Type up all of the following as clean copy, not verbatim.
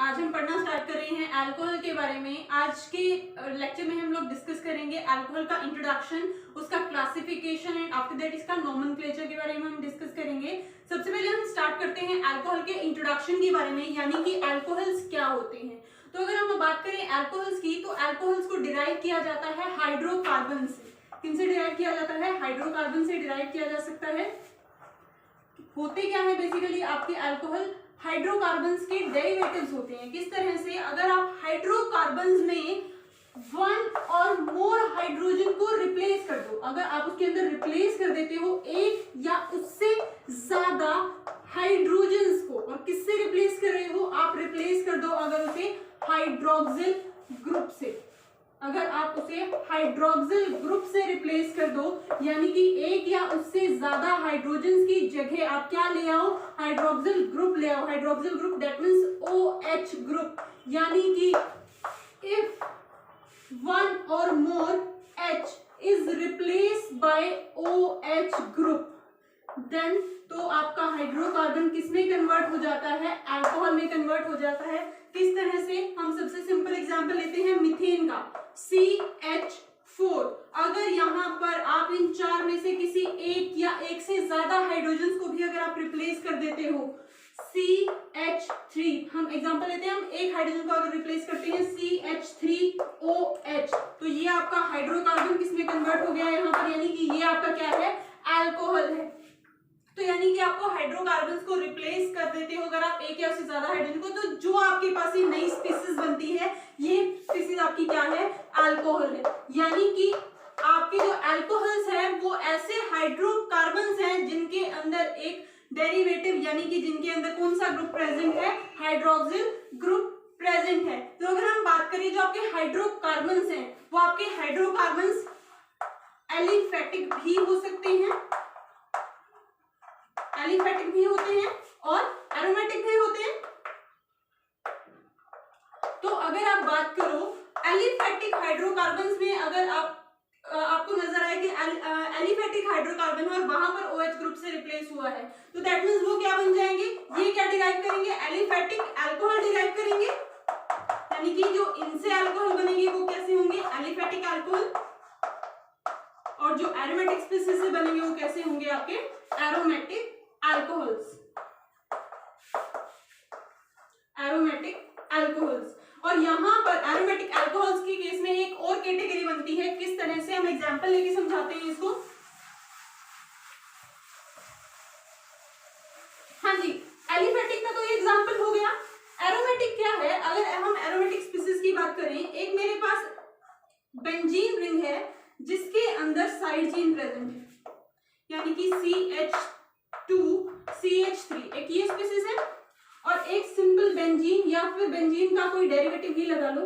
आज हम पढ़ना स्टार्ट कर रहे हैं अल्कोहल के बारे में। आज के लेक्चर में हम लोग डिस्कस करेंगे अल्कोहल का इंट्रोडक्शन, उसका क्लासिफिकेशन एंड आफ्टर दैट इसका नोमेनक्लेचर के बारे में हम डिस्कस करेंगे। सबसे पहले हम स्टार्ट करते हैं अल्कोहल के इंट्रोडक्शन के बारे में, यानी कि अल्कोहल्स क्या होते हैं। तो अगर हम बात करें अल्कोहल्स की, तो अल्कोहल्स को डिराइव किया जाता है हाइड्रोकार्बन से। किनसे डिराइव किया जाता है? हाइड्रोकार्बन से डिराइव किया जा सकता है। होते क्या है बेसिकली आपके अल्कोहल? हाइड्रोकार्बन्स के डेरिवेटिव्स होते हैं। किस तरह से? अगर आप हाइड्रोकार्बन्स में वन और मोर हाइड्रोजन को रिप्लेस कर दो, अगर आप उसके अंदर रिप्लेस कर देते हो एक या उससे ज्यादा हाइड्रोजन्स को, और किससे रिप्लेस कर रहे हो? आप रिप्लेस कर दो अगर उसे हाइड्रोक्सिल ग्रुप से, अगर आप उसे हाइड्रोक्सिल ग्रुप से रिप्लेस कर दो, यानी कि एक या उससे ज्यादा हाइड्रोजन की जगह आप क्या ले आओ? हाइड्रोक्सिल ग्रुप ले आओ। Hydroxyl group that means OH group, यानी कि इफ वन और more H is replaced by OH group, then तो आपका हाइड्रोकार्बन किस में कन्वर्ट हो जाता है? अल्कोहल में कन्वर्ट हो जाता है। किस तरह से? हम सबसे सिंपल एग्जांपल लेते हैं मीथेन का, CH4। अगर यहाँ पर आप इन चार में से किसी एक या एक से ज्यादा हाइड्रोजन को भी अगर आप रिप्लेस कर देते हो, CH3, हम एग्जांपल लेते हैं, हम एक हाइड्रोजन को अगर रिप्लेस करते हैं CH3OH, तो ये आपका हाइड्रोकार्बन किस में कन्वर्ट हो गया है यहाँ पर, यानी कि ये आपका क्या है? अल्कोहल है। तो यानी कि आपको हाइड्रोकार्बन्स को रिप्लेस कर देते हो अगर आप एक या उससे ज्यादा हाइड्रोजन को, तो जो आपके पास ये नई स्पीसीज बनती है, ये स्पीसीज आपकी क्या है? अल्कोहल है। यानी कि आपके जो अल्कोहल्स हैं वो ऐसे हाइड्रोकार्बन्स हैं जिनके अंदर एक डेरिवेटिव, यानी कि जिनके अंदर कौन सा ग्रुप प्रेजेंट है? हाइड्रोक्सिल ग्रुप प्रेजेंट है। तो अगर हम बात करें जो आपके हाइड्रोकार्बन्स हैं, वो आपके हाइड्रोकार्बन्स एलिफेटिक भी हो सकते हैं, एलिफेटिक भी होते हैं और एरोमेटिक भी होते हैं। तो अगर आप बात करो एलिफेटिक हाइड्रोकार्बन्स में, अगर आपको नजर आए कि एलिफेटिक हाइड्रोकार्बन है और वहां पर OH ग्रुप से रिप्लेस हुआ है, तो दैट मींस वो क्या बन जाएंगे? ये क्या डिराइव करेंगे? एलिफेटिक अल्कोहल डिराइव करेंगे, यानी कि जो इनसे अल्कोहल बनेंगे वो कैसे होंगे? Aliphatic alcohol. और जो एरोमेटिक स्पीसीज से बनेंगे वो कैसे होंगे? आपके एरोमेटिक अल्कोहल्स, एरोमेटिक अल्कोहल्स। और यहां पर एरोमेटिक अल्कोहल्स के केस में एक और कैटेगरी बनती है। किस तरह से? हम एग्जांपल लेके समझाते हैं इसको। हाँ जी, एलिफेटिक का तो ये एग्जांपल हो गया। एरोमेटिक क्या है? अगर हम एरोमेटिक स्पीसीज की बात करें, एक मेरे पास बेंजीन रिंग है जिसके अंदर साइड चेन प्रेजेंट है, यानी कि CH2 CH3, एक ये स्पीसीज है, और एक सिंपल बेंजीन या फिर बेंजीन का कोई डेरिवेटिव ही लगा लो,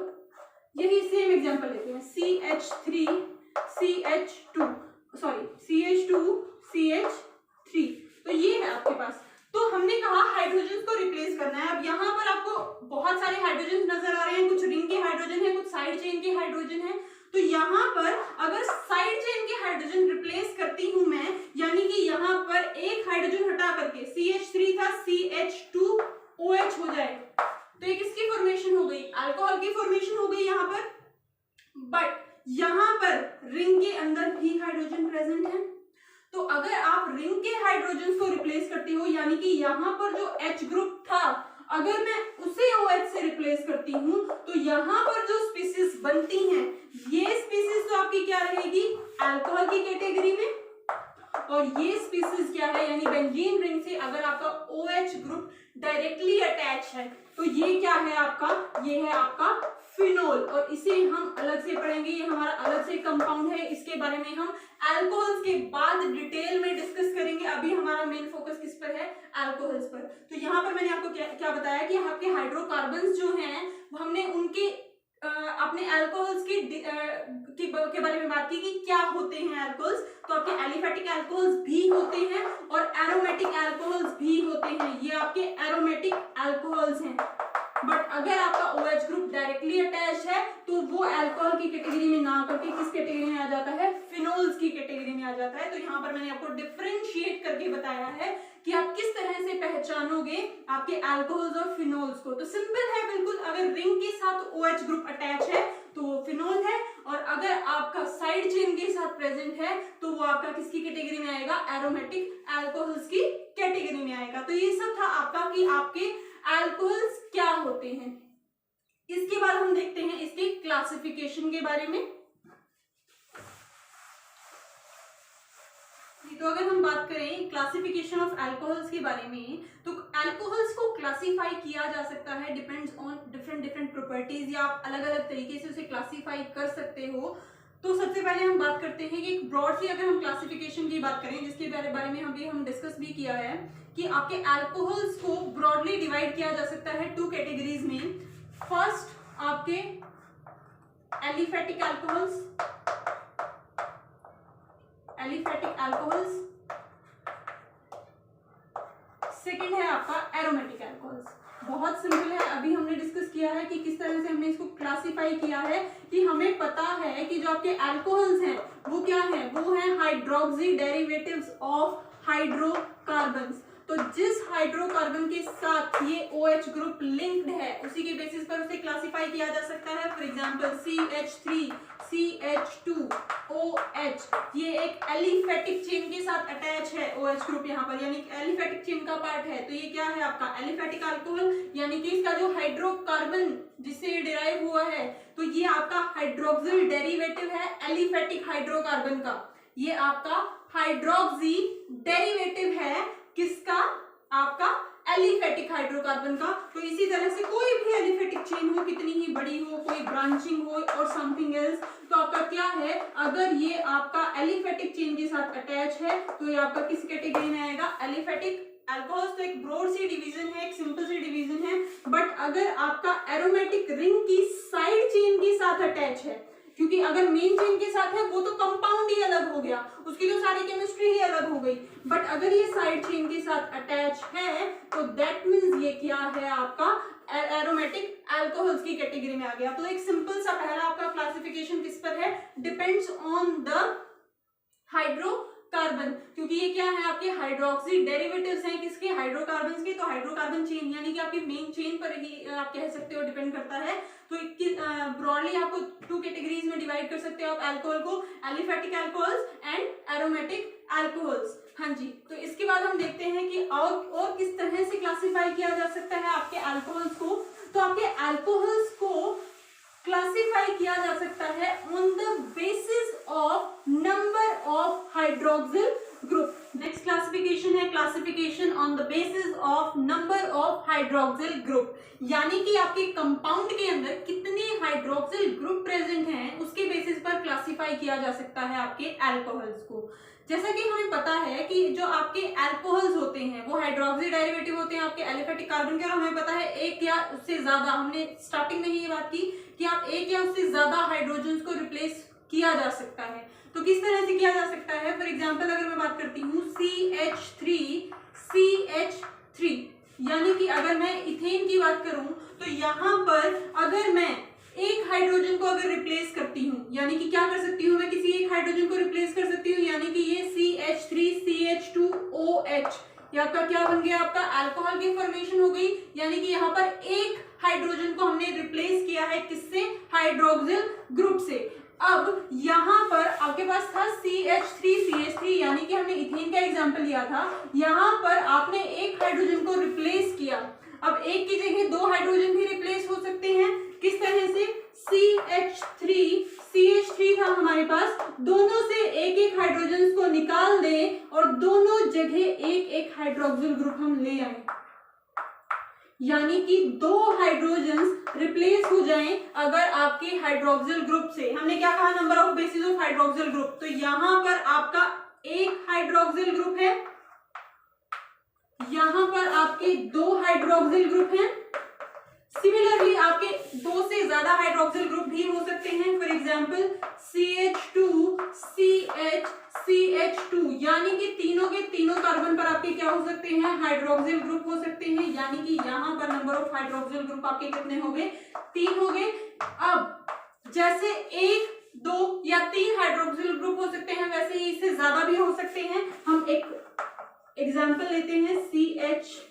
यही सेम एग्जांपल लेते हैं, CH3 CH2 CH3। तो ये है आपके पास। तो हमने कहा हाइड्रोजन को रिप्लेस करना है। अब यहाँ पर आपको बहुत सारे हाइड्रोजन नजर आ रहे हैं, कुछ रिंग के हाइड्रोजन है, कुछ साइड चेन के हाइड्रोजन है। तो यहाँ पर अगर साइड चेन के हाइड्रोजन रिप्लेस करती हूं मैं, यानी कि यहाँ पर एक हाइड्रोजन हटा करके CH3 था, CH2OH हो जाए, तो एक किसकी फॉर्मेशन हो गई? अल्कोहल की फॉर्मेशन हो गई यहाँ पर। बट यहाँ पर रिंग के अंदर भी हाइड्रोजन प्रेजेंट है। तो अगर आप रिंग के हाइड्रोजन को रिप्लेस करते हो, यानी कि यहाँ पर जो H ग्रुप था, अगर मैं उसे OH से रिप्लेस करती हूं, तो यहाँ पर जो स्पीसीज बनती हैं, ये स्पीसीज तो आपकी क्या रहेगी? अल्कोहल की कैटेगरी में। और ये स्पीसीज क्या है? यानी बेंजीन रिंग से अगर आपका OH ग्रुप डायरेक्टली अटैच है, तो ये क्या है आपका? ये है आपका फिनोल, और इसे हम अलग से पढ़ेंगे, ये हमारा अलग से कंपाउंड है। इसके बारे में हम अल्कोहल्स के बाद डिटेल में डिस्कस करेंगे। अभी हमारा मेन फोकस किस पर है? अल्कोहल्स पर। तो यहाँ पर मैंने आपको क्या बताया कि आपके हाइड्रोकार्बन्स जो हैं, हमने उनके अपने अल्कोहल्स के बारे में बात की कि क्या होते हैं अल्कोहल्स। तो आपके एलिफेटिक अल्कोहल्स भी होते हैं और एरोमेटिक अल्कोहल्स भी होते हैं, ये आपके एरोमेटिक अल्कोहल्स हैं। बट अगर आपका OH ग्रुप डायरेक्टली अटैच है, तो वो अल्कोहल की कैटेगरी में ना आकर के किस कैटेगरी में आ जाता है? फिनोल्स की कैटेगरी में आ जाता है। तो यहाँ पर मैंने आपको डिफरेंशिएट करके बताया है कि आप किस तरह से पहचानोगे आपके अल्कोहल्स और फिनोल्स को। तो सिंपल है बिल्कुल, अगर रिंग के साथ OH ग्रुप अटैच है तो वो फिनोल है, और अगर आपका साइड चेन के साथ प्रेजेंट है तो वो आपका किसकी कैटेगरी में आएगा, एरोमेटिक अल्कोहल्स की कैटेगरी में आएगा। तो ये सब था आपका कि आपके अल्कोहल्स क्या होते हैं। इसके बाद हम देखते हैं इसके क्लासिफिकेशन के बारे में। तो अगर हम बात करें क्लासिफिकेशन ऑफ अल्कोहल्स के बारे में, तो अल्कोहल्स को क्लासिफाई किया जा सकता है डिपेंड्स ऑन डिफरेंट प्रॉपर्टीज, या आप अलग अलग तरीके से उसे क्लासिफाई कर सकते हो। तो सबसे पहले हम बात करते हैं कि ब्रॉड सी अगर हम क्लासिफिकेशन की बात करें, जिसके बारे में हम डिस्कस भी किया है कि आपके अल्कोहल्स को ब्रॉडली डिवाइड किया जा सकता है 2 कैटेगरीज में। फर्स्ट आपके एलिफेटिक अल्कोहल्स, सेकंड है आपका एरोमेटिक अल्कोहल्स। बहुत सिंपल है, अभी हमने डिस्कस किया है कि किस तरह से हमने इसको क्लासिफाई किया है, कि हमें पता है कि जो आपके अल्कोहल्स हैं वो क्या है, वो है हाइड्रोक्सी डेरिवेटिव्स ऑफ हाइड्रोकार्बन्स। तो जिस हाइड्रोकार्बन के साथ ये OH ग्रुप लिंक्ड है उसी के बेसिस पर उसे क्लासिफाई किया जा सकता है। फॉर एग्जांपल CH3 CH2OH, ये एक एलिफेटिक चेन के साथ अटैच है OH ग्रुप यहाँ पर, यानी एलिफेटिक चेन का पार्ट है, तो ये क्या है आपका एलिफेटिक अल्कोहल, यानी कि इसका जो हाइड्रोकार्बन जिससे ये डिराइव हुआ है तो ये आपका हाइड्रोक्सिल डेरिवेटिव है एलिफेटिक हाइड्रोकार्बन का। ये आपका हाइड्रोक्सी डेरिवेटिव है किसका, आपका एलिफेटिक हाइड्रोकार्बन का। तो इसी तरह से कोई भी एलिफेटिक चेन हो, कितनी ही बड़ी हो, कोई ब्रांचिंग हो और समथिंग एल्स, तो आपका क्या है, अगर ये आपका एलिफेटिक चेन के साथ अटैच है तो ये आपका किस कैटेगरी में आएगा, एलिफेटिक अल्कोहल्स। तो एक ब्रॉड सी डिवीजन है, एक सिंपल सी डिवीजन है, बट अगर आपका एरोमेटिक रिंग की साइड चेन के साथ अटैच है, क्योंकि अगर मेन चेन के साथ है वो तो कंपाउंड ही अलग हो गया, उसकी तो सारी केमिस्ट्री ही अलग हो गई, बट अगर ये साइड चेन के साथ अटैच है तो दैट मींस ये क्या है, आपका एरोमेटिक अल्कोहल्स की कैटेगरी में आ गया। तो एक सिंपल सा पहला आपका क्लासिफिकेशन किस पर है, डिपेंड्स ऑन द हाइड्रोकार्बन, क्योंकि ये क्या है, आपके हाइड्रोक्सी डेरिवेटिव्स हैं किसके, हाइड्रोकार्बन्स के। तो हाइड्रोकार्बन चेन यानी कि आपकी मेन चेन पर ही आप कह सकते हो डिपेंड करता है। तो ब्रॉडली आपको 2 कैटेगरीज में डिवाइड कर सकते हो आप अल्कोहल को, aliphatic alcohols and aromatic alcohols. हाँ जी, तो इसके बाद हम देखते हैं कि और किस तरह से क्लासिफाई किया जा सकता है आपके अल्कोहल्स को। तो आपके अल्कोहल्स को क्लासिफाई किया जा सकता है on the basis of number of hydroxyl group. Next classification है classification on the basis of number of hydroxyl group, यानी कि आपके कंपाउंड के अंदर कितने हाइड्रोक्सिल ग्रुप प्रेजेंट हैं उसके बेसिस पर क्लासिफाई किया जा सकता है आपके अल्कोहल्स को। जैसा कि हमें पता है कि जो आपके अल्कोहल्स होते हैं वो हाइड्रोक्सी डेरिवेटिव होते हैं आपके एलिफेटिक कार्बन के, और हमें पता है एक या उससे ज्यादा, हमने स्टार्टिंग में ही ये बात की कि आप एक या उससे ज्यादा हाइड्रोजन्स को रिप्लेस किया जा सकता है। तो किस तरह से किया जा सकता है, फॉर एग्जांपल अगर मैं बात करती हूँ CH3CH3, यानी कि अगर मैं इथेन की बात करूं तो यहाँ पर अगर मैं एक हाइड्रोजन को अगर रिप्लेस करती हूँ, यानी कि क्या कर सकती हूँ, मैं किसी एक हाइड्रोजन को रिप्लेस कर सकती हूँ, यानी कि ये CH3CH2OH ये आपका क्या बन गया, आपका अल्कोहल की फॉर्मेशन हो गई, यानी कि यहाँ पर एक हाइड्रोजन को हमने रिप्लेस किया है किससे, हाइड्रोक्सिल ग्रुप से। अब यहाँ पर आपके पास था CH3CH3, यानी कि हमने इथेन का एग्जांपल लिया था, यहाँ पर आपने एक हाइड्रोजन को रिप्लेस किया, अब एक की जगह 2 हाइड्रोजन भी रिप्लेस हो सकते हैं, किस तरह से, CH3 था हमारे पास, दोनों से एक एक हाइड्रोजन को निकाल दें और दोनों जगह एक एक हाइड्रोक्सिल ग्रुप हम ले आए, यानी कि 2 हाइड्रोजन्स रिप्लेस हो जाएं अगर आपके हाइड्रोक्सिल ग्रुप से। हमने क्या कहा, number of basis of hydroxyl group, तो यहां पर आपका एक हाइड्रोक्सिल ग्रुप है, यहां पर आपके 2 हाइड्रोक्सिल ग्रुप हैं, सिमिलरली आपके 2 से ज्यादा हाइड्रोक्सिल ग्रुप भी हो सकते हैं, फॉर एग्जांपल CH2CH2, यानी कि तीनों के तीनों कार्बन पर आपके क्या हो सकते हैं, हाइड्रोक्सिल ग्रुप हो सकते हैं, यानी कि यहां पर नंबर ऑफ हाइड्रोक्सिल ग्रुप आपके कितने हो गए, 3 हो गए। अब जैसे 1, 2 या 3 हाइड्रोक्सिल ग्रुप हो सकते हैं, वैसे ही इससे ज्यादा भी हो सकते हैं। हम एक एग्जांपल लेते हैं CH2OH,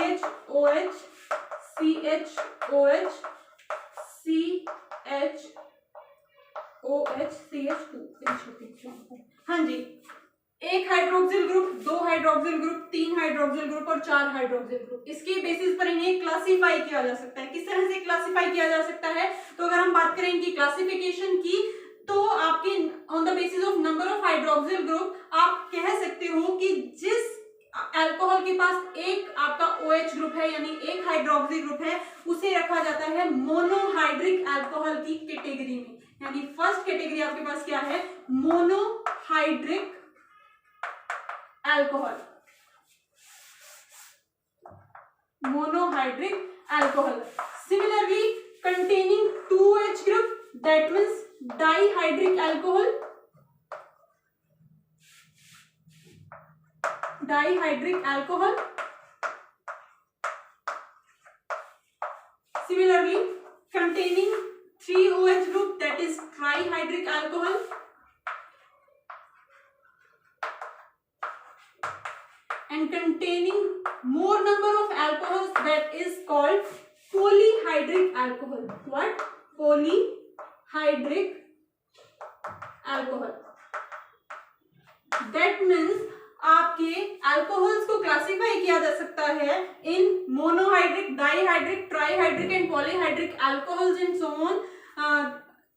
CHOH CHOH CHOH हाँ जी, एक हाइड्रोक्सिल ग्रुप, दो हाइड्रोक्सिल ग्रुप, तीन हाइड्रोक्सिल ग्रुप और चार हाइड्रोक्सिल ग्रुप। इसके बेसिस पर इन्हें क्लासिफाई किया जा सकता है। किस तरह से क्लासिफाई किया जा सकता है? तो अगर हम बात करें इनकी क्लासिफिकेशन की, तो आपके on the basis of number of hydroxyl group आप कह सकते हो कि जिस अल्कोहल के पास एक आपका OH ग्रुप है यानी एक हाइड्रोक्सी ग्रुप है, उसे रखा जाता है मोनोहाइड्रिक अल्कोहल की कैटेगरी में। यानी फर्स्ट कैटेगरी आपके पास क्या है? Monohydric alcohol. Monohydric alcohol similarly containing 2H group, that means dihydric alcohol, dihydric alcohol. Similarly containing 3OH group, that is trihydric alcohol, and containing more number of alcohols, that is called polyhydric alcohol. What? Polyhydric alcohol. That means आपके alcohols को classify किया जा सकता है in monohydric, dihydric, trihydric and polyhydric alcohols and so on.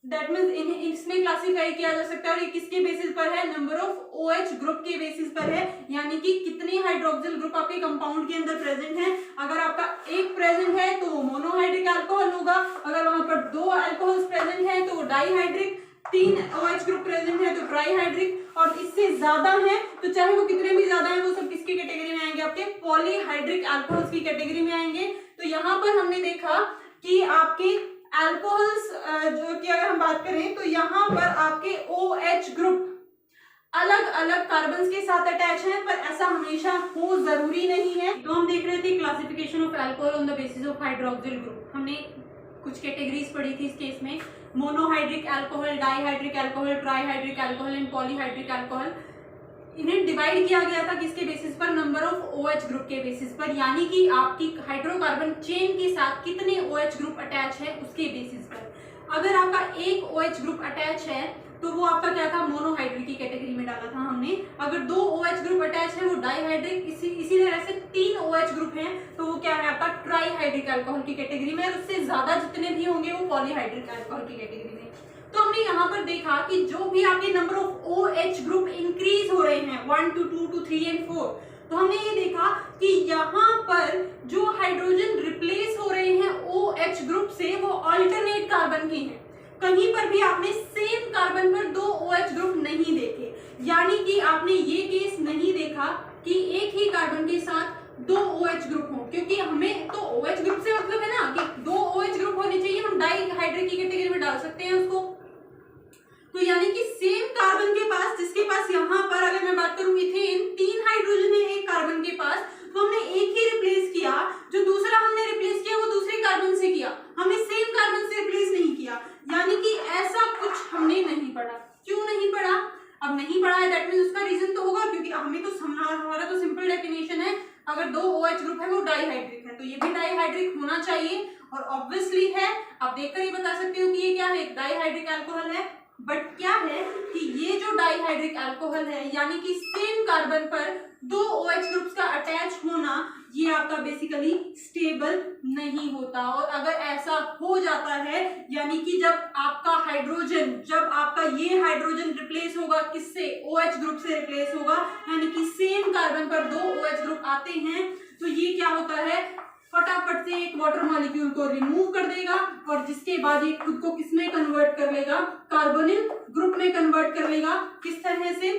That means इसमें classify किया जा सकता है। और ये किसके बेसिस पर है? नंबर ऑफ OH ग्रुप के बेसिस पर है, यानी कि कितने हाइड्रोक्सिल ग्रुप आपके कंपाउंड के अंदर प्रेजेंट है। अगर आपका एक प्रेजेंट है तो मोनोहाइड्रिक अल्कोहल होगा, अगर वहां पर दो अल्कोहल्स प्रेजेंट है तो डाईहाइड्रिक, तीन OH ग्रुप प्रेजेंट है तो ट्राईहाइड्रिक, और इससे ज्यादा है तो चाहे वो कितने भी ज्यादा है वो सब किसकी कैटेगरी में आएंगे? आपके पॉलीहाइड्रिक अल्कोहल्स की कैटेगरी में आएंगे। तो यहाँ पर हमने देखा कि आपके अल्कोहल्स जो कि अगर हम बात करें तो यहाँ पर आपके OH ग्रुप अलग अलग कार्बन्स के साथ अटैच हैं, पर ऐसा हमेशा हो जरूरी नहीं है। तो हम देख रहे थे classification of alcohol on the basis of hydroxyl group. हमने कुछ कैटेगरीज पढ़ी थी इस केस में, monohydric alcohol, dihydric alcohol, trihydric alcohol and polyhydric alcohol. इन्हें डिवाइड किया गया था किसके बेसिस पर? नंबर ऑफ OH ग्रुप के बेसिस पर, यानी कि आपकी हाइड्रोकार्बन चेन के साथ कितने OH ग्रुप अटैच है उसके बेसिस पर। अगर आपका एक OH ग्रुप अटैच है तो वो आपका क्या था? मोनोहाइड्रिक की कैटेगरी में डाला था हमने। अगर दो OH ग्रुप अटैच है वो डाईहाइड्रिक, इसी तरह से तीन OH ग्रुप हैं तो वो क्या है? आपका ट्राईहाइड्रिक अल्कोहल की कैटेगरी में, और उससे ज्यादा जितने भी होंगे वो पॉलीहाइड्रिक अल्कोहल की कैटेगरी में। तो हमने यहाँ पर देखा कि जो भी आपके number of OH group increase हो रहे हैं 1 to 2 to 3 and 4, तो हमने ये देखा कि यहाँ पर जो हाइड्रोजन रिप्लेस हो रहे हैं OH ग्रुप से वो अल्टरनेट कार्बन के हैं। कहीं पर भी आपने सेम कार्बन पर दो OH ग्रुप नहीं देखे, यानी कि आपने ये केस नहीं देखा कि एक ही कार्बन के साथ दो OH ग्रुप हो, क्योंकि हमें तो OH ग्रुप से मतलब है ना कि दो OH ग्रुप होने चाहिए, हम डाईहाइड्रिक की कैटेगरी में डाल सकते हैं उसको। तो यानी कि सेम कार्बन के पास, जिसके पास यहाँ पर अगर मैं बात करूं इथेन, तीन हाइड्रोजन है एक कार्बन के पास, तो हमने एक ही रिप्लेस किया, जो दूसरा हमने रिप्लेस किया वो दूसरे कार्बन से किया, हमने सेम कार्बन से रिप्लेस नहीं किया। यानी कि ऐसा कुछ हमने नहीं पढ़ा। क्यों नहीं पढ़ा? अब नहीं पढ़ा है दैट मींस उसका रीजन तो होगा, क्योंकि हमें तो हमारा तो सिंपल डेफिनेशन है, अगर दो OH ग्रुप है वो डाईहाइड्रिक है तो ये भी डाईहाइड्रिक होना चाहिए, और ऑब्वियसली है, आप देखकर ही बता सकते हो कि ये क्या है? डाईहाइड्रिक अल्कोहल है। बट क्या है कि ये जो डाईहाइड्रिक अल्कोहल है, यानी कि सेम कार्बन पर दो OH ग्रुप्स का अटैच होना, ये आपका बेसिकली स्टेबल नहीं होता। और अगर ऐसा हो जाता है, यानी कि जब आपका ये हाइड्रोजन रिप्लेस होगा किससे? OH ग्रुप से रिप्लेस होगा, यानी कि सेम कार्बन पर दो OH ग्रुप आते हैं, तो ये क्या होता है? फटाफट से एक वाटर मॉलिक्यूल को रिमूव कर देगा, और जिसके बाद ये खुद को किसमें कन्वर्ट कर लेगा? कार्बोनिल ग्रुप में कन्वर्ट कर लेगा। किस तरह से?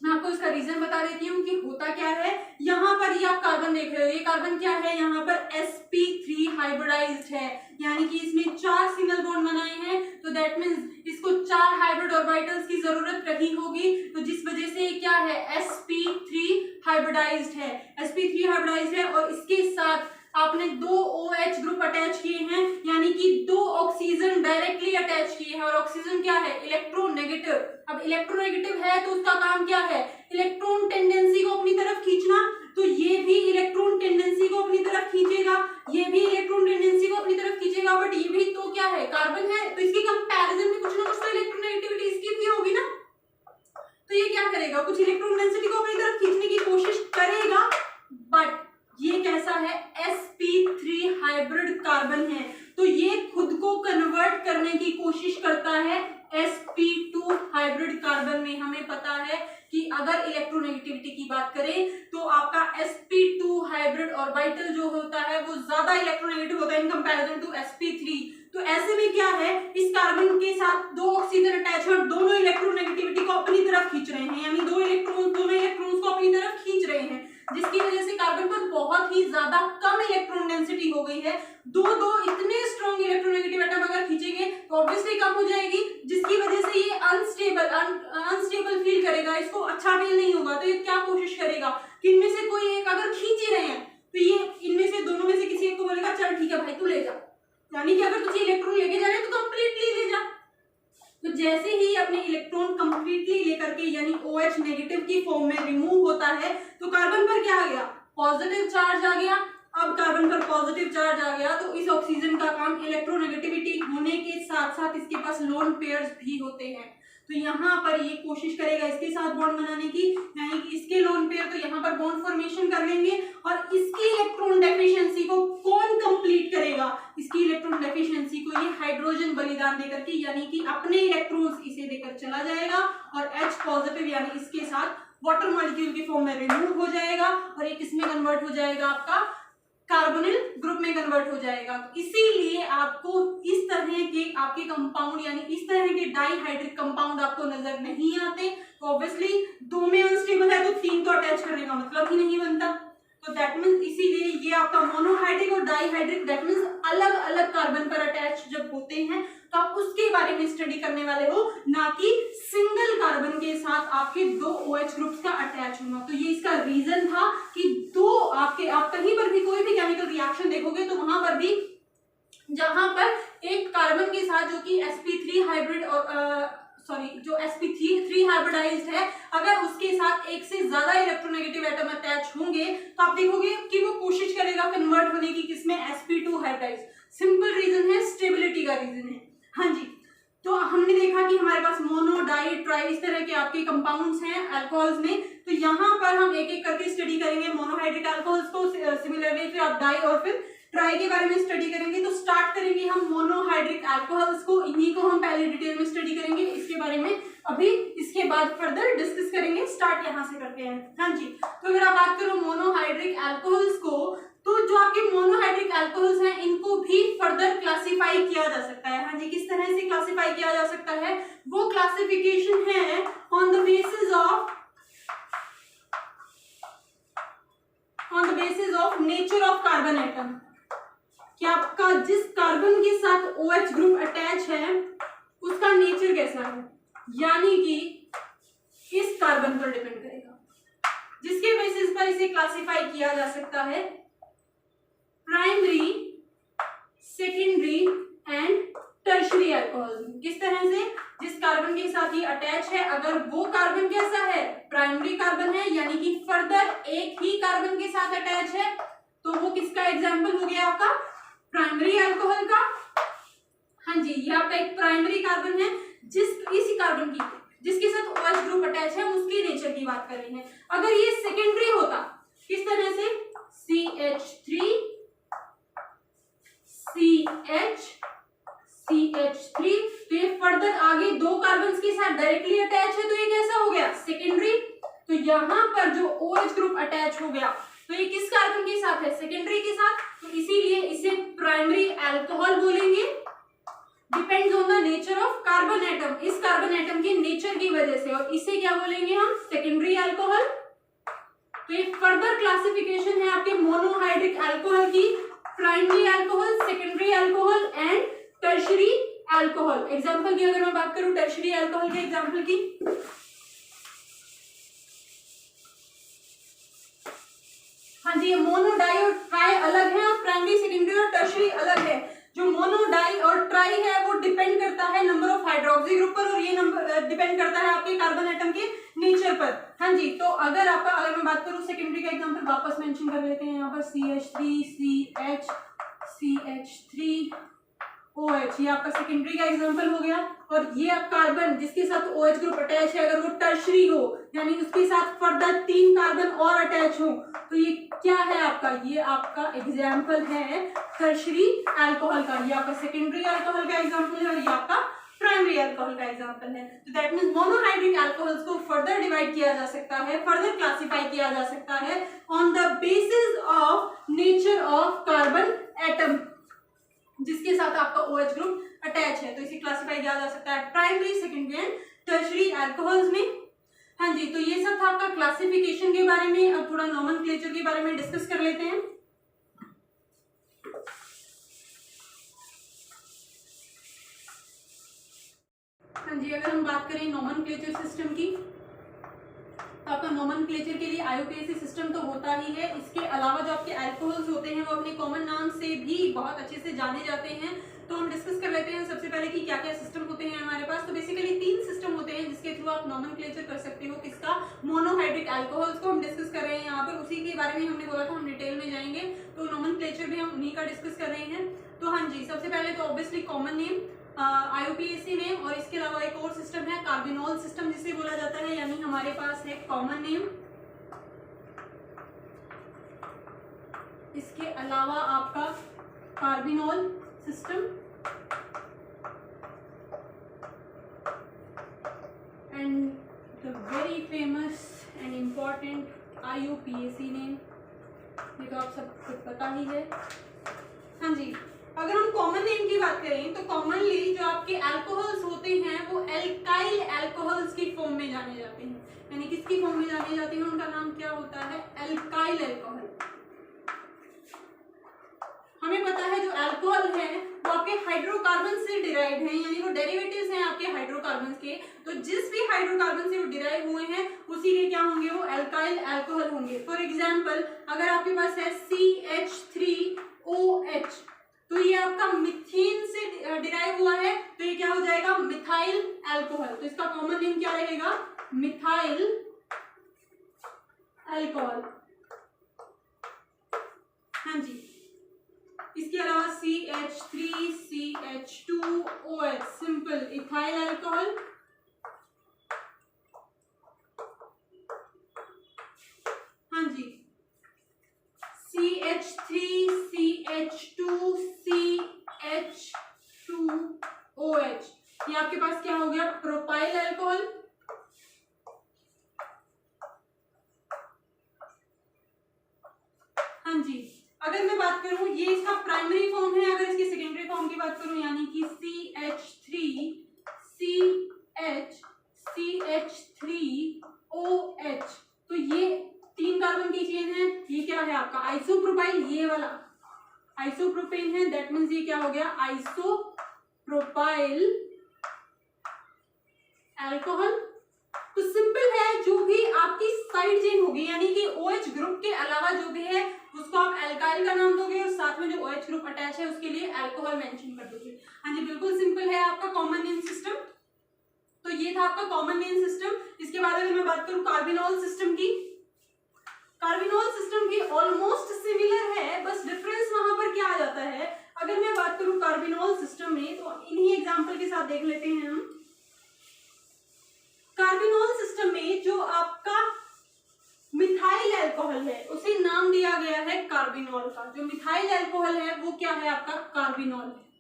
मैं आपको इसका रीजन बता देती हूँ कि होता क्या है। यहाँ पर ये आप कार्बन देख रहे हो, ये कार्बन क्या है? यहाँ पर sp3 हाइब्रिडाइज्ड है, यानी कि इसमें 4 सिंगल बॉन्ड बनाए हैं, तो दैट मींस इसको 4 हाइब्रिड ऑर्बिटल्स की जरूरत रही होगी, तो जिस वजह से क्या है? sp3 हाइब्रिडाइज्ड है, sp3 हाइब्रिडाइज्ड है, और इसके साथ आपने दो OH ग्रुप अटैच किए हैं, यानी कि दो ऑक्सीजन डायरेक्टली अटैच किए हैं, और ऑक्सीजन क्या है? इलेक्ट्रोनेगेटिव। अब इलेक्ट्रोनेगेटिव है तो उसका काम क्या है? इलेक्ट्रॉन टेंडेंसी को अपनी तरफ खींचना, तो ये भी इलेक्ट्रॉन टेंडेंसी को अपनी तरफ तरफ खींचेगा, ये भी इलेक्ट्रॉन टेंडेंसी को अपनी तरफ खींचेगा, बट ये भी तो क्या है, कार्बन है, तो इसके कंपैरिजन में कुछ ना कुछ तो इलेक्ट्रोनेगेटिविटी इसकी भी होगी ना। तो ये क्या करेगा, कुछ इलेक्ट्रॉन डेंसिटी को अपनी तरफ खींचने की कोशिश करेगा, बट ये कैसा है, sp3 हाइब्रिड कार्बन है, तो ये खुद को कन्वर्ट करने की कोशिश करता है sp2 हाइब्रिड कार्बन में। हमें पता है कि अगर इलेक्ट्रोनेगेटिविटी की बात करें तो आपका sp2 हाइब्रिड ऑर्बिटल जो होता है वो ज्यादा इलेक्ट्रोनेगेटिव होता है इन कंपैरिजन टू sp3। तो ऐसे में क्या है, इस कार्बन के साथ दो ऑक्सीजन अटैच है और दोनों इलेक्ट्रोनेगेटिविटी को अपनी तरफ खींच रहे हैं, यानी दोनों इलेक्ट्रॉन्स को अपनी तरफ खींच रहे हैं, जिसकी वजह से कार्बन पर बहुत ही ज्यादा कम इलेक्ट्रॉन डेंसिटी हो गई है। दो इतने स्ट्रॉन्ग इलेक्ट्रोनेगेटिव एटम अगर खींचेंगे तो ऑब्वियसली कम हो जाएगी, जिसकी वजह से ये अनस्टेबल फील करेगा, इसको अच्छा फील नहीं होगा। तो ये क्या कोशिश करेगा कि इनमें से कोई एक अगर खींच ही रहे हैं तो ये इनमें से दोनों में से किसी एक को बोलेगा चल ठीक है भाई तू ले जा, यानी कि अगर तुझे इलेक्ट्रॉन लेके जा रहे हैं तो कंप्लीटली ले जा। तो जैसे ही अपने इलेक्ट्रॉन कंप्लीटली लेकर के यानी OH नेगेटिव की फॉर्म में रिमूव होता है तो कार्बन पर क्या आ गया, पॉजिटिव चार्ज आ गया। अब कार्बन पर पॉजिटिव चार्ज आ गया तो इस ऑक्सीजन का काम इलेक्ट्रोनेगेटिविटी होने के साथ साथ इसके पास लोन पेयर्स भी होते हैं, तो यहाँ पर ये कोशिश करेगा इसके साथ बॉन्ड बनाने की, यानी कि इसके लोन पेयर तो यहाँ पर बॉन्ड फॉर्मेशन कर लेंगे और इसकी इलेक्ट्रॉन डेफिशिएंसी को कौन कंप्लीट करेगा, इसकी इलेक्ट्रॉन डेफिशिएंसी को ये हाइड्रोजन बलिदान देकर के, यानी कि अपने इलेक्ट्रॉन्स इसे देकर चला जाएगा और H पॉजिटिव यानी इसके साथ वाटर मॉलिक्यूल की फॉर्म में रिमूव हो जाएगा और एक इसमें कन्वर्ट हो जाएगा, आपका कार्बोनिल ग्रुप में कन्वर्ट हो जाएगा। तो इसीलिए आपको इस तरह के आपके कंपाउंड यानी इस तरह के डाइहाइड्रिक कंपाउंड आपको नजर नहीं आते। तो ऑब्वियसली दो में अनस्टेबल है तो तीन तो अटैच करने का मतलब ही नहीं बनता। तो दैट मींस इसीलिए ये आपका मोनोहाइड्रिक और डाइहाइड्रिक दैट मींस अलग अलग कार्बन पर अटैच जब होते हैं तो आप उसके बारे में स्टडी करने वाले हो, ना कि सिंगल कार्बन के साथ आपके दो OH ग्रुप्स का अटैच होना। तो ये इसका रीजन था कि दो आप कहीं पर भी कोई भी केमिकल रिएक्शन देखोगे तो वहां पर भी जहां पर एक कार्बन के साथ जो कि sp3 हाइब्रिड और जो sp3 हाइब्रिडाइज्ड है, अगर उसके साथ एक से ज्यादा इलेक्ट्रोनेगेटिव एटम अटैच होंगे तो आप देखोगे कि वो कोशिश करेगा कन्वर्ट होने की किसमें, sp2 हाइब्रिडाइज्ड। सिंपल रीजन है, स्टेबिलिटी का रीजन है। हाँ जी, तो हमने देखा कि हमारे पास मोनो डाई ट्राई इस तरह के आपके कंपाउंड्स हैं अल्कोहल्स में। तो यहाँ पर हम एक एक करके स्टडी करेंगे मोनोहाइड्रिक अल्कोहल्स को, सिमिलरली फिर आप डाई और फिर ट्राई के बारे में स्टडी करेंगे। तो स्टार्ट करेंगे हम मोनोहाइड्रिक अल्कोहल्स को, इन्हीं को हम पहले डिटेल में स्टडी करेंगे, इसके बारे में अभी इसके बाद फर्दर डिस्कस करेंगे। स्टार्ट यहाँ से करते हैं। हाँ जी, तो अगर आप बात करो मोनोहाइड्रिक अल्कोहल्स को, तो जो आपके मोनोहाइड्रिक अल्कोहल्स हैं इनको भी फर्दर क्लासिफाई किया जा सकता है। हाँ जी, किस तरह से क्लासिफाई किया जा सकता है, वो क्लासिफिकेशन है on the basis of nature of carbon atom, कि आपका जिस कार्बन के साथ OH ग्रुप अटैच है उसका नेचर कैसा है, यानी कि इस कार्बन पर डिपेंड करेगा, जिसके बेसिस पर इसे क्लासिफाई किया जा सकता है primary, secondary and tertiary alcohol. किस तरह से, जिस कार्बन के साथ ये अटैच है अगर वो कार्बन कैसा है, प्राइमरी कार्बन है, यानी कि फर्दर एक ही कार्बन के साथ अटैच है, तो वो किसका एग्जाम्पल हो गया, आपका प्राइमरी अल्कोहल का। हाँ जी, ये आपका एक प्राइमरी कार्बन है इसी कार्बन की जिसके साथ OH ग्रुप अटैच है, उसके नेचर की बात कर रहे हैं। अगर ये सेकेंडरी होता, किस तरह से, CH3 CH3, तो ये फर्दर आगे दो कार्बन के साथ डायरेक्टली अटैच है, तो ये कैसा हो गया, सेकेंडरी। तो यहाँ पर जो OH ग्रुप अटैच हो गया तो ये किस कार्बन के साथ है, सेकेंडरी के साथ, तो इसीलिए इसे प्राइमरी अल्कोहल बोलेंगे। Depends on the nature of carbon atom, इस कार्बन एटम के नेचर की वजह से, और इसे क्या बोलेंगे हम, सेकेंडरी अल्कोहल। तो ये फर्दर क्लासिफिकेशन है आपके मोनोहाइड्रिक अल्कोहल की, primary alcohol, secondary alcohol and tertiary alcohol. Example की अगर मैं बात करूं टर्शियरी अल्कोहल के एग्जांपल की, हाँ जी, ये मोनो डाई और ट्राई अलग है और प्राइमरी, सेकेंडरी और टर्शियरी अलग है। जो मोनो डाई और ट्राई है वो डिपेंड करता है नंबर ऑफ हाइड्रोक्सी ग्रुप पर, और ये नंबर डिपेंड करता है आपके कार्बन एटम के नेचर पर। हाँ जी, तो अगर मैं बात करूँ सेकेंडरी का एग्जांपल वापस मेंशन कर लेते हैं यहाँ पर CH3CH CH3OH, ये आपका सेकेंडरी का एग्जांपल हो गया। और ये आप कार्बन जिसके साथ OH ग्रुप अटैच है, अगर वो टर्शरी हो यानी उसके साथ फर्दर 3 कार्बन और अटैच हो, तो ये क्या है आपका, ये आपका एग्जांपल है टर्शरी अल्कोहल का। ये आपका सेकेंडरी अल्कोहल का एग्जांपल है और ये आपका प्राइमरी अल्कोहल का एग्जांपल है। तो दैट मींस मोनोहाइड्रिक अल्कोहल्स को फर्दर डिवाइड किया जा सकता है, फर्दर क्लासिफाई किया जा सकता है on the basis of nature of carbon atom जिसके साथ आपका OH ग्रुप अटैच है। तो इसे क्लासिफाई किया जा सकता है primary, secondary and tertiary alcohols में। हाँ जी, तो ये सब था आपका क्लासिफिकेशन के बारे में। अब थोड़ा नोमेनक्लेचर के बारे में डिस्कस कर लेते हैं। हाँ जी, अगर हम बात करें नोमेनक्लेचर सिस्टम की, तो आपका नोमेनक्लेचर के लिए IUPAC सिस्टम तो होता ही है। इसके अलावा जो आपके अल्कोहल्स होते हैं वो अपने कॉमन नाम से भी बहुत अच्छे से जाने जाते हैं। तो हम डिस्कस कर लेते हैं सबसे पहले कि क्या क्या सिस्टम होते हैं हमारे पास। तो बेसिकली 3 सिस्टम होते हैं जिसके थ्रू आप नोमेनक्लेचर कर सकते हो। किसका? मोनोहाइड्रिक अल्कोहल्स को हम डिस्कस कर रहे हैं यहाँ पर। उसी के बारे में हमने बोला था हम डिटेल में जाएंगे, तो नोमेनक्लेचर भी हम उन्हीं का डिस्कस कर रहे हैं। तो हाँ जी, सबसे पहले तो obviously common name IUPAC name, और इसके अलावा एक और सिस्टम है कार्बिनोल सिस्टम जिसे बोला जाता है, यानी हमारे पास है कॉमन नेम। इसके अलावा आपका carbinol system and the very famous and important IUPAC name, ये तो आप सबको पता ही है। हाँ जी, अगर हम कॉमन नेम की बात करें तो कॉमनली जो आपके अल्कोहल्स होते हैं वो एल्काइल अल्कोहल्स की फॉर्म में जाने जाते हैं। यानी किसकी फॉर्म में जाने जाते हैं, उनका नाम क्या होता है? Alkyl alcohol. हमें पता है जो अल्कोहल है वो आपके हाइड्रोकार्बन से डिराइव्ड है, यानी वो डेरिवेटिव्स हैं आपके हाइड्रोकार्बन के। तो जिस भी हाइड्रोकार्बन से वो डिराइव हुए हैं उसी के क्या होंगे? वो एल्काइल अल्कोहल होंगे। फॉर एग्जांपल अगर आपके पास है CH3OH, तो ये आपका मिथेन से डिराइव हुआ है, तो ये क्या हो जाएगा? Methyl alcohol. तो इसका कॉमन नेम क्या रहेगा? Methyl alcohol. हाँ जी, इसके अलावा CH3CH2OH सिंपल इथाइल अल्कोहल। हाँ जी, CH3CH2CH2OH, ये आपके पास क्या हो गया? Propyl alcohol. हाँ जी, अगर मैं बात करूं ये इसका प्राइमरी फॉर्म है, अगर इसकी सेकेंडरी फॉर्म की बात करूं यानी कि CH3CH3OH, तो ये 3 कार्बन की चेन है। ये क्या है आपका? आइसोप्रोपाइल, ये वाला आइसोप्रोपेन है। दैट मींस ये क्या हो गया? Isopropyl alcohol. तो सिंपल है, जो भी आपकी साइड चेन होगी यानी कि OH ग्रुप के अलावा जो भी है उसको आप एल्काइल का नाम दोगे और साथ में जो OH ग्रुप अटैच है उसके लिए अल्कोहल मेंशन कर दोगे। हाँ जी, बिल्कुल सिंपल है आपका कॉमन नेम सिस्टम। तो ये था आपका कॉमन नेम सिस्टम। इसके बाद अगर मैं बात करूं कार्बिनोल सिस्टम की, कार्बिनोल सिस्टम की ऑलमोस्ट सिमिलर है, बस डिफरेंस वहां पर क्या आ जाता है। अगर मैं बात करूं कार्बिनोल सिस्टम में तो इन्हीं एग्जांपल के साथ देख लेते हैं हम। कार्बिनोल सिस्टम में जो आपका मिथाइल अल्कोहल है उसे नाम दिया गया है कार्बिनोल का। जो मिथाइल अल्कोहल है वो क्या है आपका? कार्बिनोल है।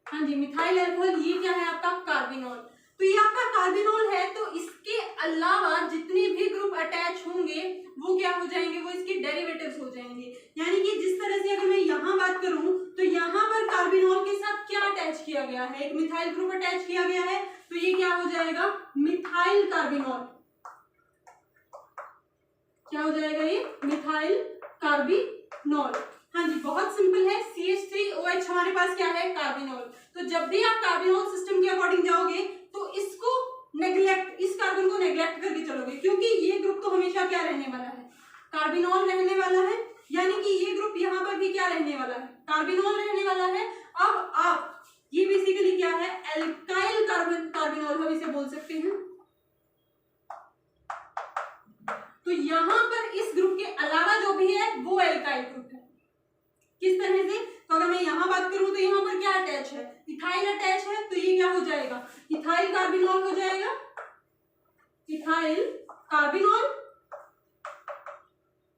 हाँ जी, मिथाइल अल्कोहल ये क्या है आपका? कार्बिनोल। तो ये आपका कार्बिनोल है, तो इसके अलावा जितने भी ग्रुप अटैच होंगे वो क्या हो जाएंगे? वो इसके डेरिवेटिव्स हो जाएंगे। यानी कि जिस तरह से अगर मैं यहाँ बात करूं तो यहाँ पर कार्बिनोल के साथ क्या अटैच किया गया है? एक मिथाइल ग्रुप अटैच किया गया है, तो ये क्या हो जाएगा? Methyl carbinol. क्या हो जाएगा? ये मिथाइल कार्बिनोल। हाँ जी, बहुत सिंपल है। CH3OH हमारे पास क्या है? कार्बिनोल। तो जब भी आप कार्बिनोल सिस्टम के अकॉर्डिंग जाओगे तो इसको नेग्लेक्ट, इस कार्बन को नेग्लेक्ट करके चलोगे, क्योंकि ये ग्रुप तो हमेशा क्या रहने वाला है? कार्बिनोल रहने वाला है। यानी कि ये ग्रुप यहाँ पर भी क्या रहने वाला है? कार्बिनोल रहने वाला है। अब आप ये बेसिकली क्या है? एल्काइल कार्बिनोल हम इसे बोल सकते हैं। तो यहाँ पर इस ग्रुप के अलावा जो भी है वो एल्काइल ग्रुप है। किस तरह से? तो अगर मैं यहाँ बात करूं तो यहाँ पर क्या अटैच है? इथाइल अटैच है, तो ये क्या हो जाएगा? इथाइल कार्बिनॉल हो जाएगा, इथाइल कार्बिनॉल।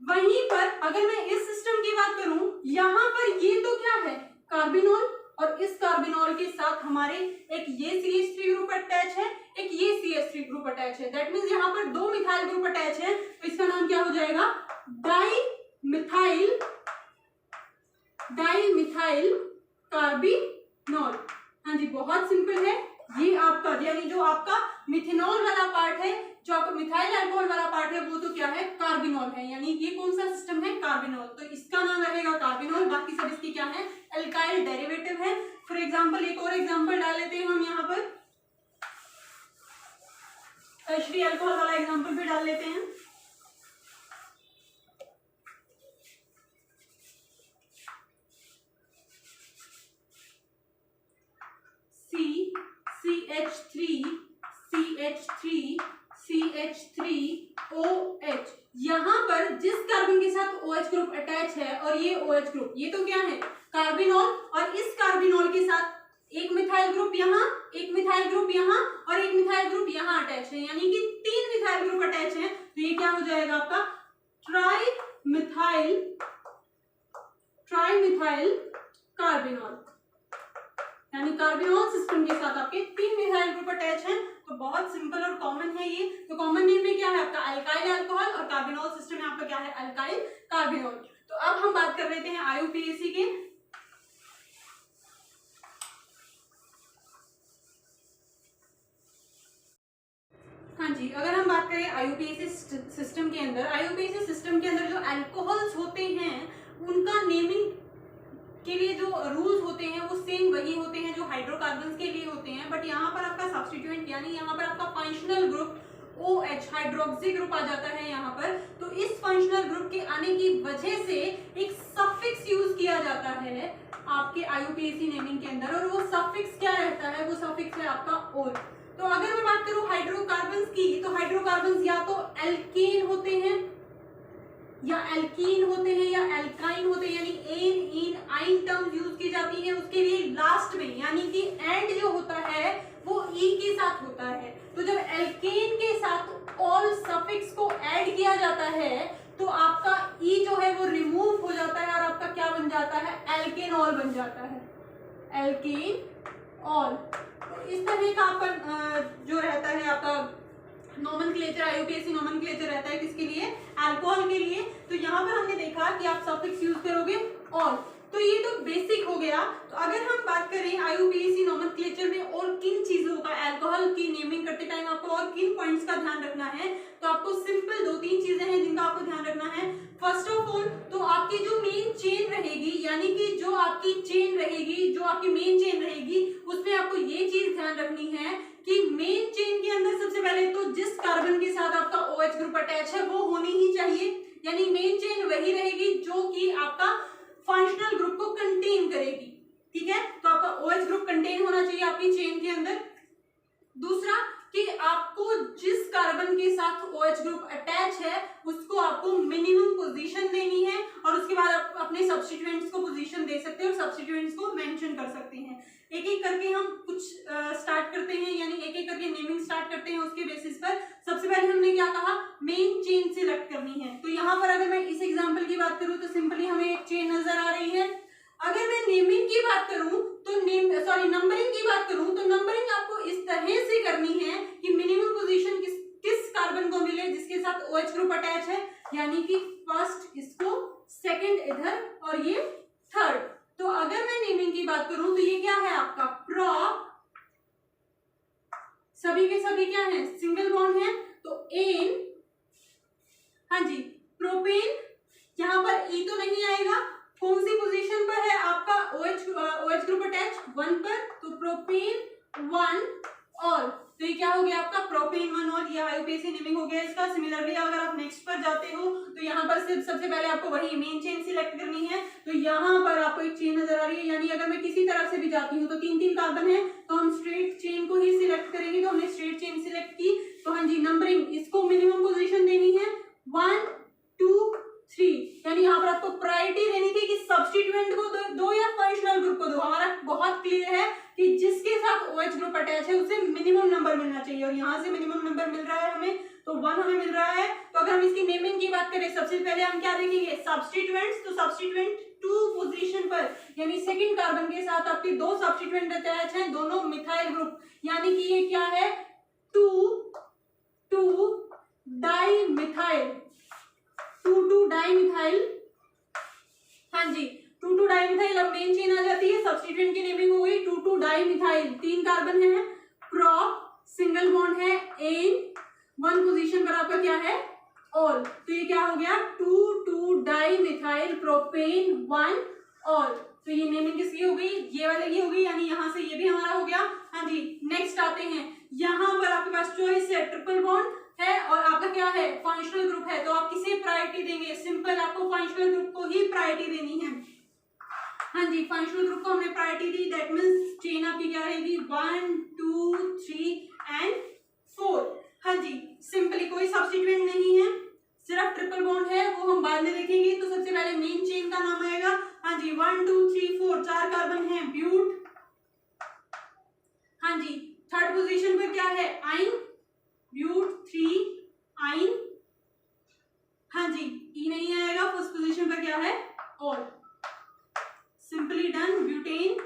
वहीं पर अगर मैं इस सिस्टम की बात करूं, यहाँ पर ये तो क्या है? कार्बिनॉल, और इस कार्बिनॉल के साथ हमारे एक ये CH3 ग्रुप अटैच है, एक ये CH3 ग्रुप अटैच है। दैट मींस यहाँ पर दो मिथाइल ग्रुप अटैच है, तो इसका नाम क्या हो जाएगा? Di methyl carbinol. हाँ जी, बहुत सिंपल है। ये आपका यानी जो आपका मिथेनॉल वाला पार्ट है, जो आपका मिथाइल अल्कोहल वाला पार्ट है, वो तो क्या है? कार्बिनॉल है। यानी ये कौन सा सिस्टम है? कार्बिनॉल। तो इसका नाम रहेगा कार्बिनॉल, बाकी सब इसके क्या है? एल्काइल डेरिवेटिव है। फॉर एग्जांपल एक और एग्जांपल डाल लेते हैं हम यहाँ पर, टर्शरी अल्कोहल वाला एग्जांपल भी डाल लेते हैं। CH3OH। यहाँ पर जिस कार्बन के साथ OH ग्रुप अटैच है और ये OH ग्रुप, ये तो क्या है? कार्बिनॉल, और इस कार्बिनॉल के साथ एक मिथाइल ग्रुप यहाँ, एक मिथाइल ग्रुप यहाँ और एक मिथाइल ग्रुप यहाँ अटैच है, यानी कि 3 मिथाइल ग्रुप अटैच है। तो ये क्या हो जाएगा आपका? Tri methyl carbinol. यानी कार्बिनॉल सिस्टम के साथ आपके 3 मिथाइल ग्रुप अटैच हैं। तो बहुत सिंपल और कॉमन है ये। तो कॉमन नेम में क्या है आपका? अल्काइल अल्कोहल, और कार्बिनॉल सिस्टम में आपका क्या है? Alkyl carbinol. तो अब हम बात कर लेते हैं IUPAC के। हाँ जी, अगर हम बात करें IUPAC सिस्टम के अंदर जो अल्कोहल्स होते हैं उनका नेमिंग के लिए जो रूल्स होते हैं वो सेम वही होते हैं जो हाइड्रोकार्बन्स के लिए होते हैं, बट यहाँ पर आपका सब्स्टिट्यूएंट यानी यहाँ पर आपका functional group OH hydroxy group आ जाता है यहाँ पर। तो इस फंक्शनल ग्रुप के आने की वजह से एक सफिक्स यूज किया जाता है आपके IUPAC नेमिंग के अंदर, और वो सफिक्स क्या रहता है? वो सफिक्स है आपका ओल। तो अगर मैं बात करूं हाइड्रोकार्बन्स की, तो हाइड्रोकार्बन्स या तो एल्केन होते हैं या एल्कीन होते हैं या एल्काइन होते हैं, यानी एन इन आइन टर्म्स यूज की जाती है उसके लिए लास्ट में, यानी कि एंड जो होता है वो ई के साथ होता है। तो जब एल्केन के साथ ऑल सफिक्स को ऐड किया जाता है तो आपका ई जो है वो रिमूव हो जाता है और आपका क्या बन जाता है? एल्केनॉल बन जाता है, एल्केनॉल। तो इस तरह का आपका जो रहता है आपका नोमेनक्लेचर, IUPAC नोमेनक्लेचर रहता है किसके लिए? अल्कोहल के लिए। तो यहाँ पर हमने देखा कि आप सफिक्स यूज करोगे ऑल, तो ये तो बेसिक हो गया। तो अगर हम बात करें IUPAC नोमेनक्लेचर में और किन चीजों का, अल्कोहल की नेमिंग करते टाइम आपको और किन पॉइंट्स का ध्यान रखना है, तो आपको सिंपल 2-3 चीजें हैं जिनका आपको ध्यान रखना है। फर्स्ट ऑफ ऑल तो आपकी जो मेन चेन रहेगी, यानी कि जो आपकी चेन रहेगी, जो आपकी मेन चेन रहेगी, उसमें आपको ये चीज ध्यान रखनी है कि मेन चेन के अंदर सबसे पहले तो जिस कार्बन के साथ आपका OH ग्रुप अटैच है वो होनी ही चाहिए, यानी मेन चेन वही रहेगी जो कि आपका फंक्शनल ग्रुप को कंटेन करेगी। ठीक है, तो आपका OH ग्रुप कंटेन होना चाहिए आपकी चेन के अंदर। दूसरा कि आपको जिस कार्बन के साथ OH ग्रुप अटैच है उसको आपको मिनिमम पोजीशन देनी है, और उसके बाद आप अपने सब्स्टिट्यूएंट्स को पोजीशन दे सकते हैं और सब्स्टिट्यूएंट्स को मेंशन कर सकते हैं। एक एक करके हम कुछ स्टार्ट करते हैं, यानी एक एक करके नेमिंग स्टार्ट करते हैं उसके बेसिस पर। सबसे पहले हमने क्या कहा? मेन चेन सिलेक्ट करनी है। तो यहाँ पर अगर मैं इस एग्जांपल की बात करूँ तो सिंपली हमें एक चेन नजर आ रही है। अगर मैं नेमिंग की बात करूं तो नंबरिंग की बात करूं तो नंबरिंग आपको इस तरह से करनी है कि मिनिमम पोजीशन किस कार्बन को मिले जिसके साथ OH ग्रुप अटैच है, यानी कि फर्स्ट इसको, सेकंड इधर और ये थर्ड। तो अगर मैं नेमिंग की बात करूं तो ये क्या है आपका? प्रोप, सभी के सभी क्या है? सिंगल बॉन्ड है, तो एन, हाँ जी, प्रोपेन। यहां पर ई तो नहीं आएगा। कौन सी पोजीशन पर है आपका OH ग्रुप अटैच? 1 पर, तो प्रोपेन 1 ऑल। तो ये क्या हो गया आपका? Propane 1 all. ये IUPAC नेमिंग हो गया इसका। सिमिलरली अगर आप नेक्स्ट पर जाते हो तो यहाँ पर सिर्फ सबसे पहले आपको वही मेन चेन सिलेक्ट करनी है। तो यहाँ पर आपको एक चेन नजर आ रही है, यानी अगर मैं किसी तरफ से भी जाती हूँ तो 3-3 कार्बन है तो हम स्ट्रेट चेन को ही सिलेक्ट करेंगे। तो हमने स्ट्रेट चेन सिलेक्ट की। तो हाँ जी, नंबरिंग इसको मिनिमम पोजीशन देनी है 1 2 3, यानी यहाँ पर आपको प्रायोरिटी देनी थी कि सब्स्टिट्यूएंट को दो या फंक्शनल ग्रुप को दो। हमारा बहुत क्लियर है कि जिसके साथ OH ग्रुप अटैच है उसे मिनिमम नंबर मिलना चाहिए, और यहाँ से मिनिमम नंबर मिल रहा है हमें, तो 1 हमें मिल रहा है। तो अगर हम इसकी नेमिंग की बात करें, सबसे पहले हम क्या देखेंगे, सब्स्टिट्यूएंट्स। तो सब्स्टिट्यूएंट 2 पोजीशन पर, यानी सेकंड कार्बन के साथ आपके दो सब्स्टिट्यूएंट अटैच हैं, दोनों मिथाइल ग्रुप, यानी कि ये क्या है, 2 डाइमिथाइल, 2 डाइमिथाइल। हाँ जी, 2 डाइमिथाइल। अब मेन चेन आ जाती है, सब्स्टिट्यूएंट की नेमिंग हो गई 2 डाइमिथाइल। 3 कार्बन है, प्रोप, सिंगल बॉन्ड है एन, 1 पोजीशन पर आपका क्या है, ऑल। तो ये क्या हो गया, 2 डाइमिथाइल प्रोपेन 1 ऑल। तो ये नेमिंग किसकी हो गई, ये वाले की हो गई, यानी यहाँ से ये भी हमारा हो गया। हाँ जी, नेक्स्ट आते हैं, यहाँ पर आपके पास चॉइस है, ट्रिपल बॉन्ड है और आपका क्या है, फंक्शनल ग्रुप है। तो आप किसे प्रायोरिटी देंगे, सिंपल आपको फंक्शनल ग्रुप को ही प्रायोरिटी देनी है। हाँ जी, फंक्शनल ग्रुप को हमने priority the, that means chain आपकी क्या रहेगी, 1 2 3 एंड 4। हाँ जी, सिंपली कोई सब्स्टिट्यूएंट नहीं है, सिर्फ ट्रिपल बॉन्ड है, वो हम बाद में देखेंगे। तो सबसे पहले मेन चेन का नाम आएगा, हाँ जी, 1 2 3 4, 4 कार्बन है, ब्यूट। हाँ जी, थर्ड पोजीशन पर क्या है, आइन, ब्यूट 3 आइन। हाँ जी, ई नहीं आएगा, फर्स्ट पोजीशन पर क्या है, ऑल। सिंपली डन, ब्यूटेन,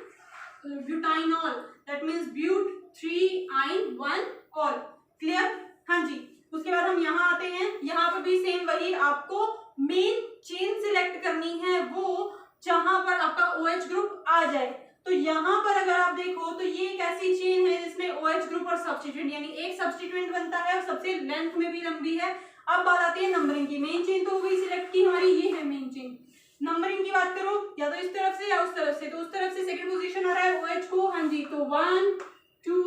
ब्यूटाइनॉल, दैट मींस ब्यूट 3 आइन 1 ऑल। क्लियर। हाँ जी, उसके बाद हम यहाँ आते हैं, यहाँ पर भी सेम वही, आपको मेन चेन सिलेक्ट करनी है वो जहां पर आपका OH ग्रुप आ जाए। तो यहाँ पर अगर आप देखो तो ये एक ऐसी चेन है जिसमें OH ग्रुप और सब्स्टिट्यूएंट, यानी एक सब्स्टिट्यूएंट बनता है और सबसे लेंथ में भी लंबी है। अब बात आती है नंबरिंग की। मेन चेन तो हो गई सिलेक्ट की हमारी, ये है मेन चेन। नंबरिंग की बात करो, या तो इस तरफ से या उस तरफ से, तो उस तरफ से सेकंड पोजीशन आ रहा है OH को। हाँ जी, तो 1 2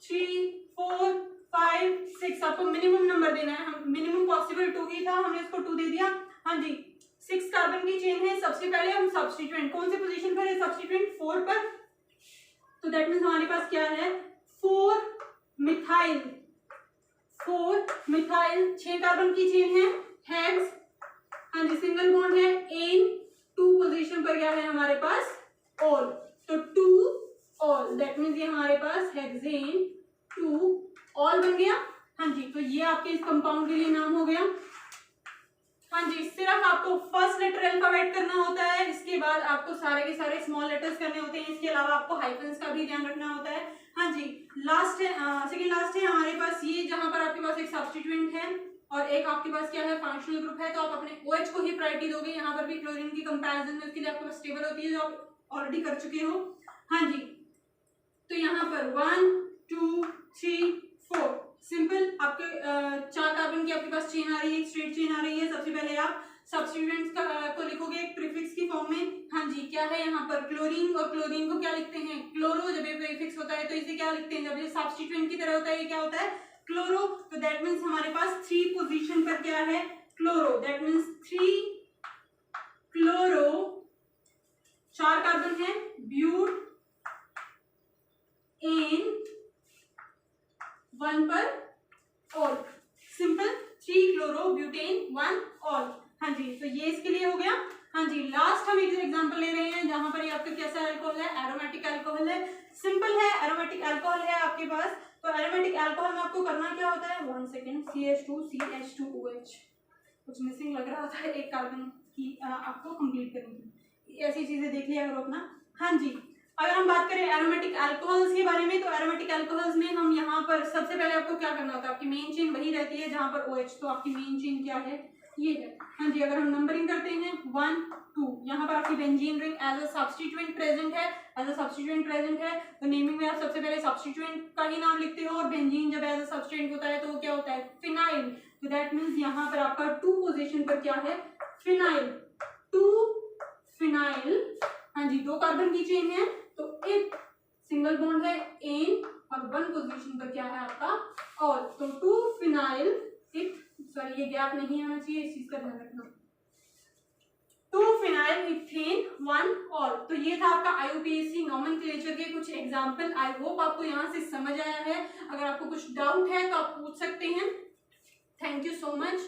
3 4 5 6, आपको मिनिमम नंबर देना है। हम मिनिमम पॉसिबल 2 ही था, हमने इसको 2 दे दिया। हाँ जी, 6 कार्बन की चेन है। सबसे पहले हम सब्स्टिट्यूएंट, कौन से पोजीशन पर है सब्स्टिट्यूएंट, 4 पर। तो दैट मींस हमारे पास क्या है, 4 मिथाइल, 6 कार्बन की चेन है, हेक्स। हाँ जी, सिंगल बॉन्ड है एन, 2 पोजीशन पर क्या है हमारे पास, ऑल। तो 2 ऑल, दैट मींस ये हमारे पास हेक्सेन 2 ऑल बन गया। हाँ जी, तो ये आपके इस कंपाउंड के लिए नाम हो गया। हाँ जी, सिर्फ आपको फर्स्ट लेटर अल्फाबेट करना होता है, इसके बाद आपको सारे के सारे स्मॉल लेटर्स करने होते हैं। इसके अलावा आपको हाइफेंस का भी ध्यान रखना होता है। हाँ जी, लास्ट है, सेकंड लास्ट है हमारे पास ये, जहां पर आपके पास एक सब्स्टिट्यूएंट है और एक आपके पास क्या है, फंक्शनल ग्रुप है। तो आप अपने OH को ही प्रायोरिटी दोगे। यहाँ पर भी क्लोरीन की कंपैरिजन में उसके लिए आपके पास टेबल होती है जो आप ऑलरेडी कर चुके हो। हाँ जी, तो यहाँ पर 1 2 3 4, सिंपल आपके 4 कार्बन की आपके पास चेन आ रही है, एक स्ट्रेट चेन आ रही है। सबसे पहले आप सब्स्टिट्यूएंट्स को लिखोगे एक प्रीफिक्स की फॉर्म में। हाँ जी, क्या है यहाँ पर क्लोरीन, और क्लोरीन को क्या लिखते हैं, क्लोरो। जब ये प्रीफिक्स होता है तो इसे क्या लिखते हैं, जब ये सब्स्टिट्यूएंट की तरह होता है ये क्या होता है, क्लोरो। तो दैट मींस हमारे पास 3 पोजीशन पर क्या है, chloro, that means 3 chloro. 4 carbon है, ब्यूट एन 1 पर all, simple 3 chloro butane 1 all. हाँ जी, तो ये इसके लिए हो गया। हाँ जी, लास्ट हम एक एग्जांपल ले रहे हैं जहां पर ये आपका कैसा अल्कोहल है, एरोमेटिक अल्कोहल है। सिंपल है, एरोमेटिक अल्कोहल है आपके पास। तो एरोमेटिक अल्कोहल में आपको करना क्या होता है, 1 सेकेंड, CH2CH2OH, कुछ मिसिंग लग रहा था, एक कार्बन की आपको कंप्लीट करनी, ऐसी चीजें देख लिया करो अपना। हाँ जी, अगर हम बात करें एरोमेटिक अल्कोहल्स के बारे में, तो एरोमेटिक अल्कोहल्स में हम यहाँ पर सबसे पहले आपको क्या करना होता है, आपकी मेन चेन वही रहती है जहां पर OH। तो आपकी मेन चेन क्या है, ये है। हाँ जी, अगर हम नंबरिंग करते हैं 1 2, यहाँ पर आपकी benzene ring as a substituent present है, तो नेमिंग में आप सबसे पहले सब्स्टिट्यूएंट का ही नाम लिखते हो। और बेंजीन जब एज अ सब्स्टिट्यूएंट होता है तो वो क्या होता है, फिनाइल। तो दैट मींस यहाँ पर आपका 2 पोजीशन पर क्या है, फिनाइल, 2 फिनाइल। हाँ जी, 2 कार्बन की चेन है, तो एक सिंगल बॉन्ड है एन, और 1 पोजीशन पर क्या है आपका ऑल। तो 2 फिनाइल, सॉरी ये गैप नहीं आना चाहिए, इस चीज का ध्यान रखना। 2 फिनाइल इथेन 1 ऑल। तो ये था आपका IUPAC नोमेनक्लेचर के कुछ एग्जांपल। आई होप आपको यहाँ से समझ आया है। अगर आपको कुछ डाउट है तो आप पूछ सकते हैं। Thank you so much.